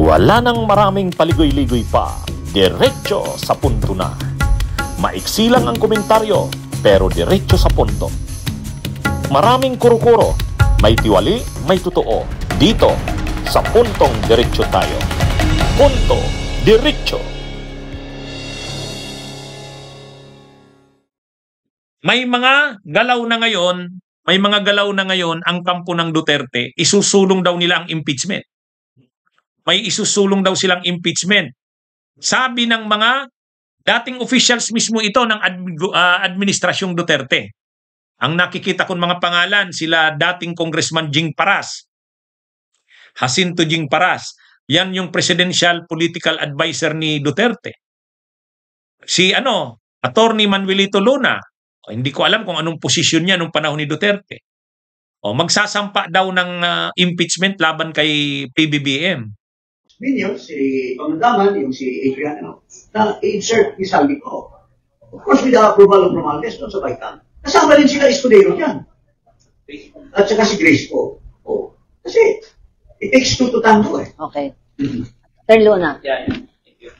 Wala nang maraming paligoy-ligoy pa, diretso sa punto na. Maiksi lang ang komentaryo, pero diretso sa punto. Maraming kuro-kuro, may tiwali, may totoo. Dito, sa Puntong Diretso tayo. Punto Diretso. May mga galaw na ngayon, ang kampo ng Duterte, isusulong daw nila ang impeachment. May isusulong daw silang impeachment. Sabi ng mga dating officials mismo ito ng administrasyong Duterte. Ang nakikita kong mga pangalan, sila dating Congressman Jing Paras, Jacinto Jing Paras. Yan yung presidential political advisor ni Duterte. Si Attorney Manuelito Luna. Hindi ko alam kung anong posisyon niya nung panahon ni Duterte. Magsasampa daw ng impeachment laban kay PBBM. Yung si Pamandaman, yung si Adrian, na insert ni Salvi ko. Of course, with the approval of Romualdez, doon sa Baitan. Kasama rin sila Escudero dyan. At saka si Grace po. Kasi, it takes two to tango eh. Okay. Sir Luna. Yeah. Thank you.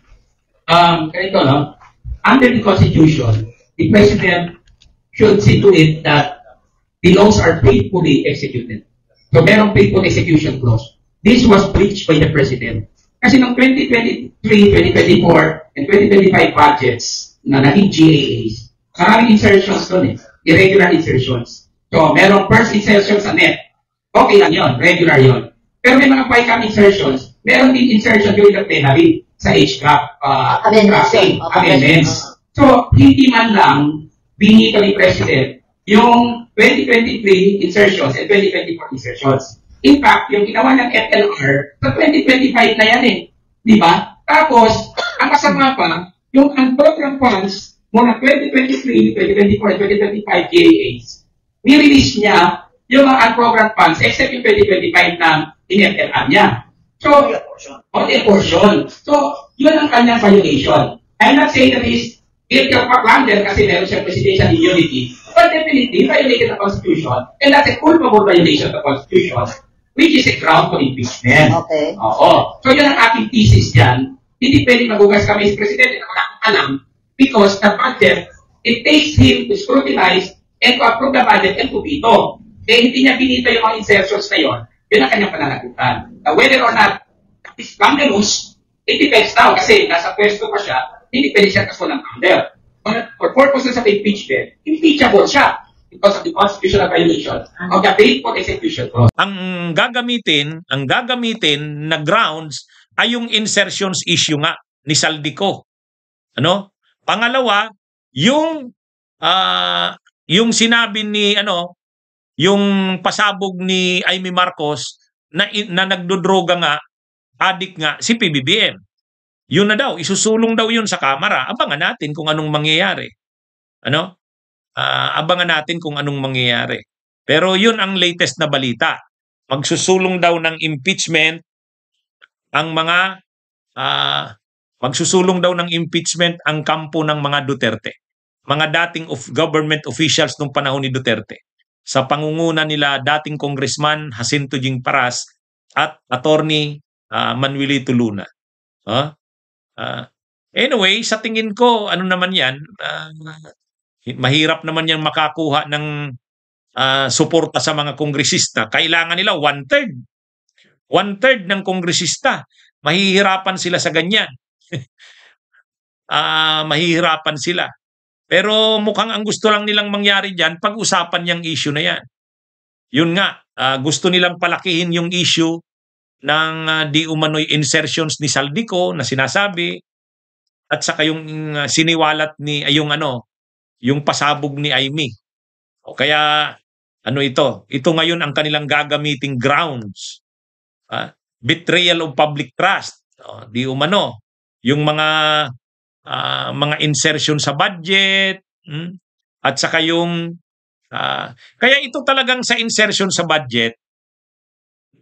Ganito, no? Under the Constitution, the President should see to it that the laws are faithfully executed. So, merong faithful execution clause. This was breached by the President. Kasi noong 2023, 2024, and 2025 budgets na naging GAAs, maraming insertions doon eh. Irregular insertions. So, merong first insertion sa net. Okay lang yun. Regular yun. Pero may mga FICAM insertions. Meron din insertion during the plenary sa HCAP. Amendments. So, hindi man lang binito ni President yung 2023 insertions and 2024 insertions. In fact, yung ginawa ng FLR, sa 2025 na yan eh. Di ba? Tapos, ang kasama pa, yung unprogrammed funds mula 2023, 2024, 2025 GAAs, nirelease niya yung mga unprogrammed funds except yung 2025 na in-FLR niya. So, only a portion. So, yun ang kanyang violation. I'm not saying that he's guilty of blunder kasi meron siyang presidential immunity, but definitely violated the Constitution, and that's a culpable violation of the Constitution, which is a ground for impeachment. Okay. Oo. So, yun ang aking thesis dyan. Hindi pwedeng magugas kami sa Presidente na wala akong alam because the budget, it takes him to scrutinize and to approve the budget and to veto. Eh, hindi niya binito yung mga insertions na yun. Yun ang kanyang pananagutan. Now, whether or not it's scandalous, it depends now kasi nasa pwesto pa siya, hindi pwede siya kaso ng founder. For purposes of impeachment, impeachable siya because of the constitutional violation of the faithful execution clause. Ang gagamitin na grounds ay yung insertions issue nga ni Saldico. Pangalawa, yung sinabi ni yung pasabog ni Amy Marcos na nagdodroga nga, adik nga si PBBM. Yun na daw, isusulong daw yun sa Kamara. Abangan natin kung anong mangyayari. Abangan natin kung anong mangyayari. Pero yun ang latest na balita. Magsusulong daw ng impeachment ang kampo ng mga Duterte. Mga dating government officials nung panahon ni Duterte. Sa pangunguna nila dating Congressman Jacinto Jing Paras at Attorney Manuelito Luna. Anyway, sa tingin ko, naman yan, mahirap naman yan makakuha ng suporta sa mga kongresista. Kailangan nila one-third. One-third ng kongresista. Mahihirapan sila sa ganyan. Mahihirapan sila. Pero mukhang ang gusto lang nilang mangyari dyan, pag-usapan yung issue na yan. Yun nga, gusto nilang palakihin yung issue ng di umano'y insertions ni Saldico na sinasabi at saka yung siniwalat ni yung pasabog ni Amy. Kaya ito ngayon ang kanilang gagamiting grounds. Betrayal of public trust. Di umano yung mga insertion sa budget at saka yung kaya ito talagang sa insertion sa budget.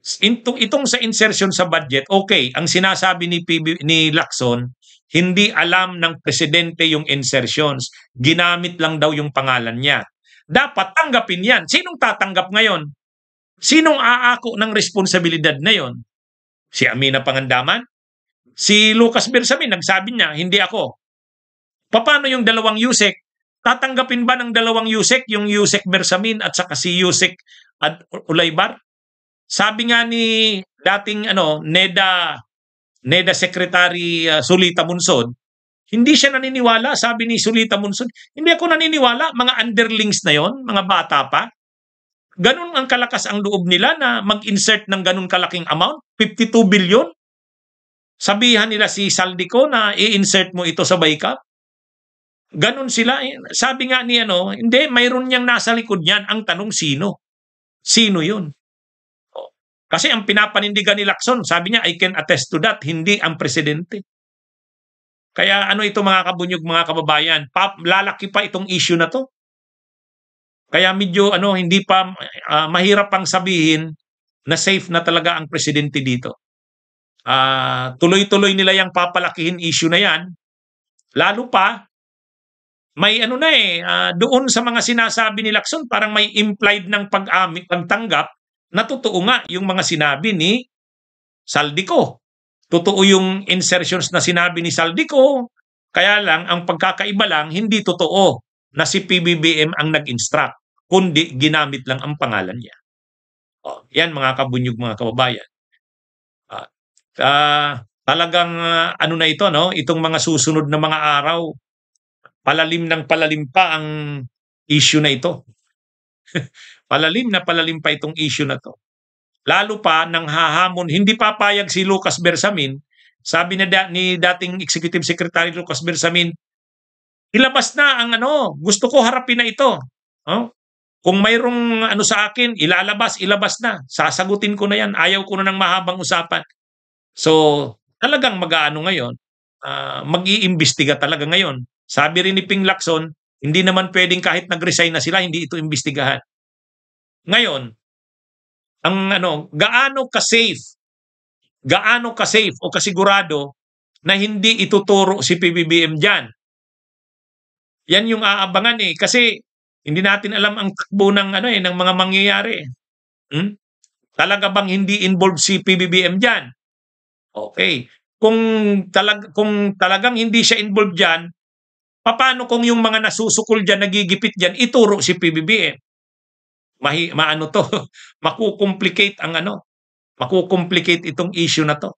Itong sa insertion sa budget, okay, ang sinasabi ni Lacson, hindi alam ng presidente yung insertions. Ginamit lang daw yung pangalan niya. Dapat tanggapin yan. Sinong tatanggap ngayon? Sinong aako ng responsibilidad na yon? Si Amina Pangandaman? Si Lucas Bersamin, nagsabi niya, hindi ako. Paano yung dalawang Yusek? Tatanggapin ba ng dalawang Yusek, yung Yusek Bersamin at saka si Yusek Ulaybar? Sabi nga ni dating NEDA Secretary Sulita Munsod, hindi siya naniniwala, sabi ni Sulita Munsod. Hindi ako naniniwala, mga underlings na yon, mga bata pa. Ganun ang kalakas ang loob nila na mag-insert ng ganun kalaking amount, 52 billion. Sabihan nila si Saldico na i-insert mo ito sa Baykap. Ganun sila. Sabi nga ni hindi, mayroon niyang nasa likod niyan. Ang tanong, sino? Sino yun? Kasi ang pinapanindigan ni Lacson, sabi niya, I can attest to that, hindi ang presidente. Kaya ito mga kabunyog, mga kababayan, lalaki pa itong issue na to. Kaya medyo hindi pa mahirap pang sabihin na safe na talaga ang presidente dito. Tuloy-tuloy nila yung papalakihin issue na yan. Lalo pa, may doon sa mga sinasabi ni Lacson, parang may implied ng pagtanggap na totoo nga yung mga sinabi ni Saldico. Totoo yung insertions na sinabi ni Saldico, kaya lang ang pagkakaiba lang, hindi totoo na si PBBM ang nag-instruct, kundi ginamit lang ang pangalan niya. Yan mga kabunyog, mga kababayan. Talagang na ito, itong mga susunod na mga araw, palalim pa ang issue na ito. Palalim pa itong issue na to. Lalo pa nang hahamon, hindi papayag si Lucas Bersamin. Sabi na ni dating Executive Secretary Lucas Bersamin, ilabas na ang gusto ko harapin na ito. Kung mayroong sa akin, ilabas na. Sasagutin ko na yan. Ayaw ko na ng mahabang usapan. So, talagang ngayon, mag-iimbestiga talaga ngayon. Sabi rin ni Ping Lacson, hindi naman pwedeng kahit nag-resign na sila, hindi ito imbestigahan. Ngayon, ang gaano ka-safe o kasigurado na hindi ituturo si PBBM dyan. Yan yung aabangan kasi hindi natin alam ang takbo ng ng mga mangyayari. Talaga bang hindi involved si PBBM dyan? Okay. Kung talagang hindi siya involved dyan, paano kung yung mga nasusukol dyan, nagigipit dyan, ituro si PBBM? Makukomplicate makukomplicate itong issue na to.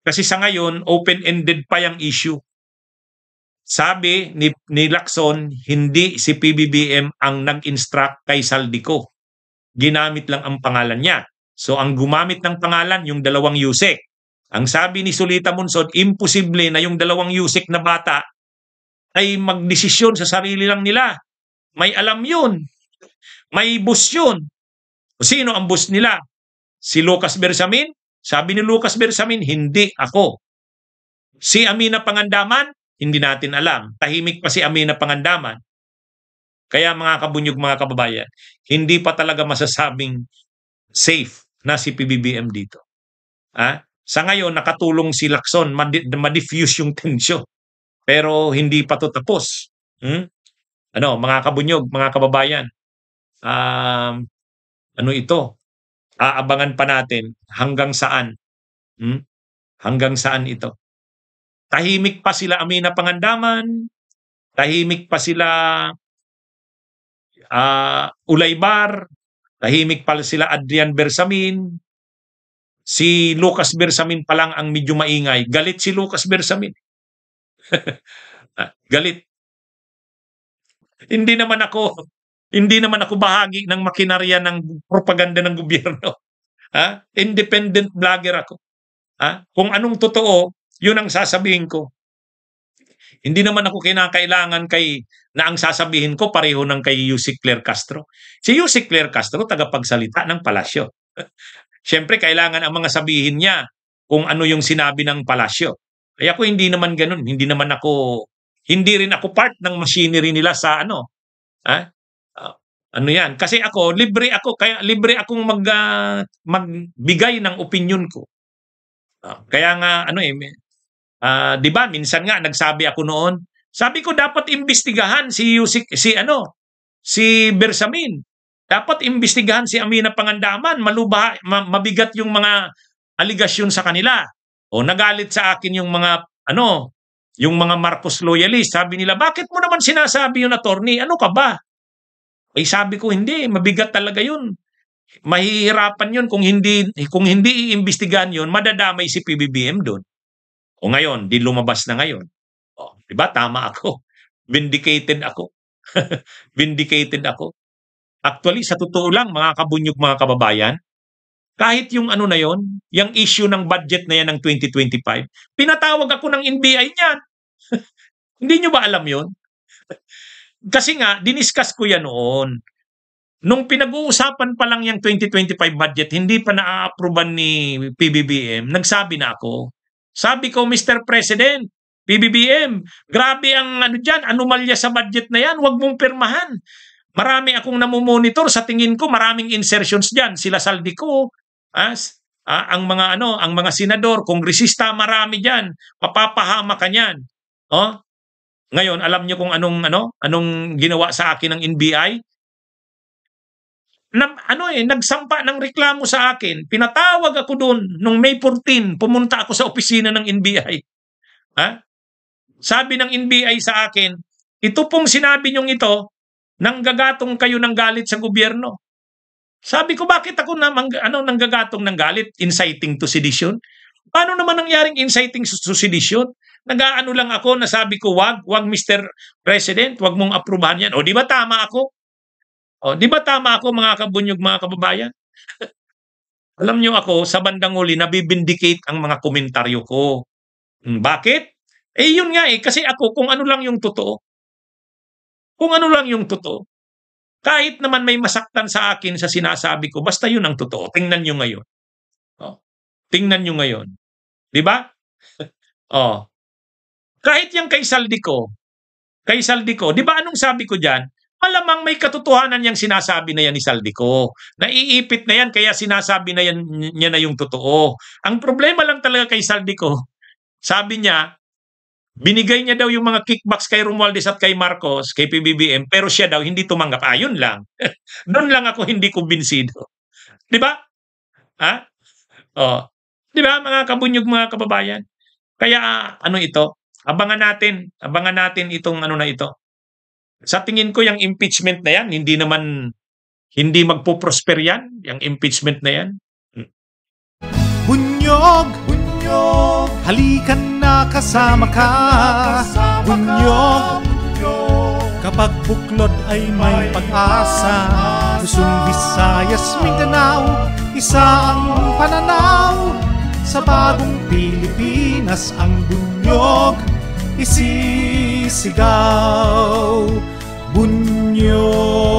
Kasi sa ngayon, open-ended pa yung issue. Sabi ni Lacson, hindi si PBBM ang nag-instruct kay Saldico. Ginamit lang ang pangalan niya. So ang gumamit ng pangalan, yung dalawang Yusek. Ang sabi ni Sulita Munsod, imposible na yung dalawang Yusek na bata ay magdesisyon sa sarili lang nila. May alam yun. May boss yun. Sino ang boss nila? Si Lucas Bersamin? Sabi ni Lucas Bersamin, hindi ako. Si Amina Pangandaman? Hindi natin alam. Tahimik pa si Amina Pangandaman. Kaya mga kabunyog, mga kababayan, hindi pa talaga masasabing safe na si PBBM dito. Sa ngayon, nakatulong si Lacson, ma-diffuse yung tension. Pero hindi pa to tapos. Mga kabunyog, mga kababayan, ito? Aabangan pa natin hanggang saan. Hanggang saan ito? Tahimik pa sila Amina Pangandaman, tahimik pa sila Ulaybar, tahimik pa sila Adrian Bersamin. Si Lucas Bersamin pa lang ang medyo maingay. Galit si Lucas Bersamin. Galit. Hindi naman ako bahagi ng makinarya ng propaganda ng gobyerno. Independent vlogger ako. Kung anong totoo, yun ang sasabihin ko. Hindi naman ako kinakailangan na ang sasabihin ko pareho ng kay Yusek Claire Castro. Si Yusek Claire Castro, tagapagsalita ng palasyo. Siyempre, kailangan ang mga sabihin niya kung ano yung sinabi ng palasyo. Kaya ako hindi naman ganun. Hindi rin ako part ng machinery nila sa yan. Kasi kaya libre akong magbigay ng opinion ko. Kaya nga, di ba, minsan nga, nagsabi ako noon, sabi ko dapat imbestigahan si Bersamin. Dapat imbestigahan si Amina Pangandaman, mabigat yung mga aligasyon sa kanila. O nagalit sa akin yung mga yung mga Marcos loyalist. Sabi nila, bakit mo naman sinasabi yun, attorney? Ano ka ba? Ay sabi ko, hindi, mabigat talaga yun. Mahihirapan yun kung hindi iimbestigahan yun, madadamay si PBBM doon. O ngayon, di lumabas na ngayon. O, di ba? Tama ako. Vindicated ako. Vindicated ako. Actually, sa totoo lang, mga kabunyog, mga kababayan, kahit yung na yon, yung issue ng budget na yan ng 2025, pinatawag ako ng NBI niyan. Hindi nyo ba alam yon? Kasi nga, diniscuss ko yan noon. Nung pinag-uusapan pa lang yung 2025 budget, hindi pa na-approvean ni PBBM, nagsabi na ako. Sabi ko, Mr. President, PBBM, grabe ang dyan, anomalya sa budget na yan, huwag mong pirmahan. Marami akong namumonitor, sa tingin ko maraming insertions diyan. Sila Saldico, ang mga senador, kongresista, marami diyan. Papapahama ka niyan. Oh? Ngayon, alam niyo kung anong ginawa sa akin ng NBI? Nagsampa ng reklamo sa akin. Pinatawag ako doon nung May 14, pumunta ako sa opisina ng NBI. Sabi ng NBI sa akin, ito pong sinabi niyong ito, nanggagatong kayo ng galit sa gobyerno. Sabi ko, bakit ako nanggagatong ng galit? Inciting to sedition? Paano naman nangyaring inciting to sedition? Nag-aano lang ako, nasabi ko, wag Mr. President, wag mong aprubahan yan. O, di ba tama ako? O, di ba tama ako, mga kabunyog, mga kababayan? Alam nyo ako, sa bandang huli, nabibindicate ang mga komentaryo ko. Bakit? Yun nga kasi ako, kung ano lang yung totoo. Kung ano lang yung totoo. Kahit naman may masaktan sa akin sa sinasabi ko, basta yun ang totoo. Tingnan nyo ngayon. Tingnan nyo ngayon. Di ba? Kahit yung kay Saldico, di ba anong sabi ko dyan? Malamang may katotohanan yung sinasabi na yan ni Saldico. Naiipit na yan, kaya sinasabi na yan niya na yung totoo. Ang problema lang talaga kay Saldico, sabi niya, binigay niya daw yung mga kickbacks kay Romualdez at kay Marcos, kay PBBM, pero siya daw hindi tumanggap. Yun lang. Doon lang ako hindi kumbinsido. Di ba? Di ba, mga kabunyog, mga kababayan? Kaya, abangan natin itong na ito. Sa tingin ko, yung impeachment na yan, hindi magpo-prosper yan, yung impeachment na yan. Bunyog, halikan na kasama ka. Bunyog, kapag buklod ay may pag-asa. Luzon, Visayas, Mindanao, isa ang pananaw. Sa bagong Pilipinas ang bunyog isisigaw. Bunyog.